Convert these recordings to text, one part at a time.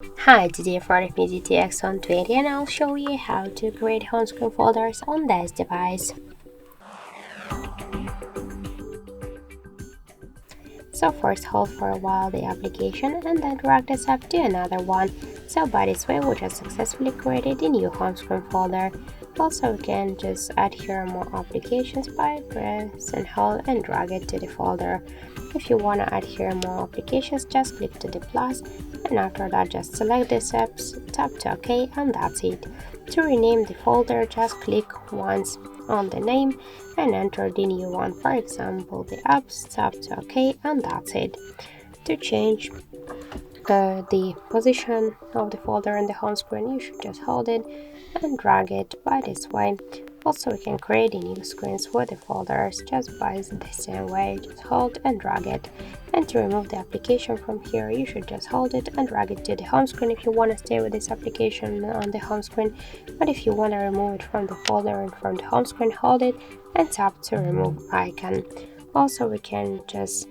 Hi, today for the ZTE AXON 20 and I'll show you how to create home screen folders on this device. So first hold for a while the application and then drag this up to another one. So by this way we just successfully created a new home screen folder. Also we can just add here more applications by press and hold and drag it to the folder. If you want to add here more applications, just click to the plus and after that just select the apps, tap to OK and that's it. To rename the folder, just click once on the name and enter the new one, for example the apps, tap to OK and that's it. To change the position of the folder in the home screen, you should just hold it and drag it by this way. Also, we can create new screens for the folders just by the same way, just hold and drag it. And to remove the application from here, you should just hold it and drag it to the home screen if you want to stay with this application on the home screen. But if you want to remove it from the folder and from the home screen, hold it and tap to remove icon. Also, we can just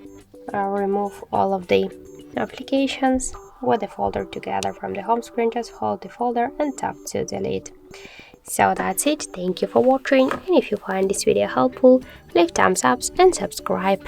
remove all of the applications with the folder together from the home screen. Just hold the folder and tap to delete. So that's it. Thank you for watching, and if you find this video helpful, leave thumbs up and subscribe.